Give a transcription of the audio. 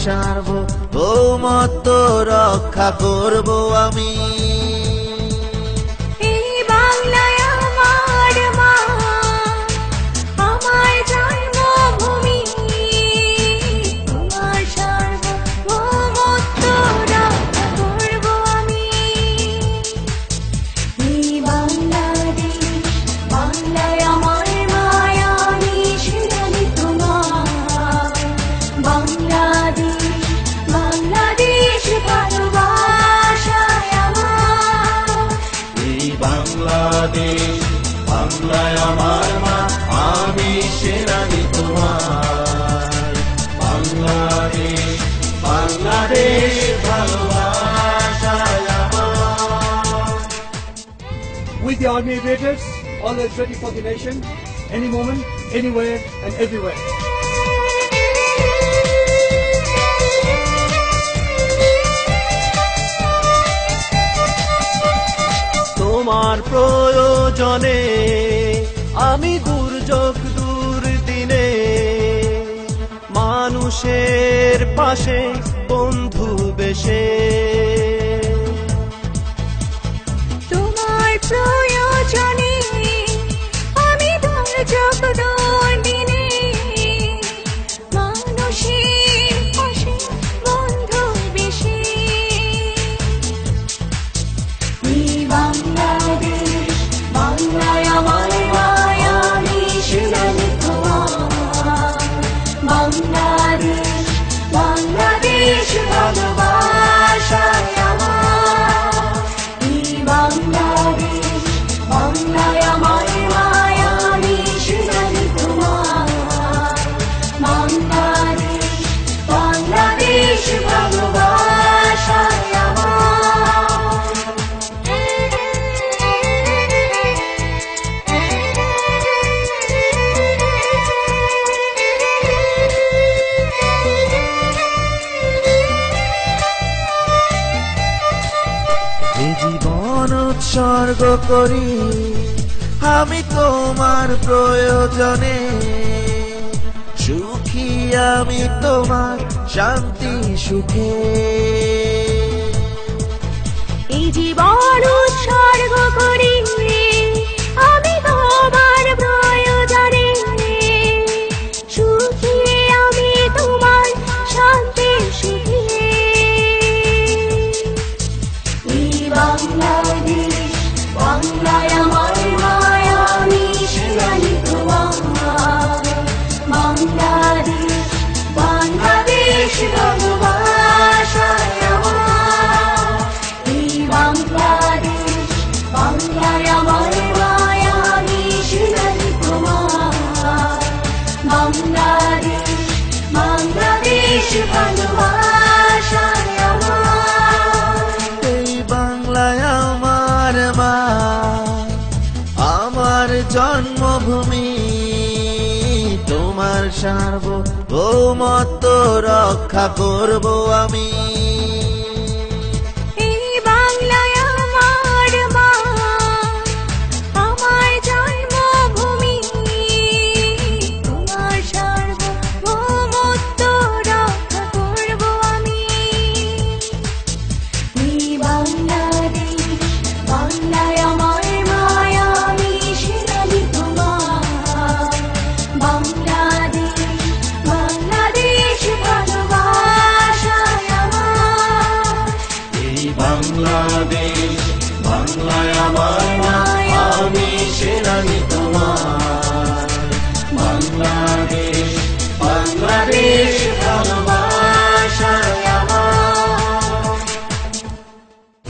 সার্বভৌমত্ব রক্ষা করব আমি। এই বাংলায় আমার মা, আমার জন্মভূমি, তোমার সার্বভৌমত্ব রক্ষা করব আমি। এই বাংলাদেশ, বাংলায় আমার মায়া, আমি শিরালি তোমার। বাংলাদেশ, বাংলাদেশ ভালোবাসায় আমার। এই বাংলাদেশ, বাংলায় আমার মা, আমি সেনানি তোমার। বাংলাদেশ, বাংলাদেশ ভালোবাসায় আমার। With the Army Aviators, always ready for the nation, any moment, anywhere and everywhere. তোমার প্রয়োজনে আমি দুর্যোগ দুর্দিনে মানুষের পাশে বন্ধু বেশে। তোমার প্রয়োজনে আমি দুর্যোগ দুর্দিনে মানুষের পাশে বন্ধু বেশি। এই বাংলাদেশ, বাংলায় আমার মায়া, আমি শিরালি তোমার। বাংলাদেশ, বাংলাদেশ ভালোবাসায় আমার। এই বাংলাদেশ, বাংলায় আমার মায়া, আমি শিরালি তোমার। বাংলাদেশ, বাংলাদেশ ভালোবাসায় আমার। এই জীবন উৎসর্গ করি আমি তোমার প্রয়োজনে, সুখী আমি তোমার শান্তি সুখে। এই জীবন উৎসর্গ করি আমি তোমার প্রয়োজনে, সুখী আমি তোমার শান্তি সুখে। এই বাংলাদেশ, বাংলায় আমার মায়া, আমি শিরালি তোমার। বাংলাদেশ, বাংলাদেশ ভালোবাসায় আমার। এই বাংলাদেশ, বাংলায় আমার মায়া, আমি শিরালি তোমার। বাংলাদেশ, বাংলাদেশ ভালোবাসায় আমার। এই বাংলায় আমার মা, আমার জন্মভূমি, তোমার সার্বভৌমত্ব রক্ষা করব আমি।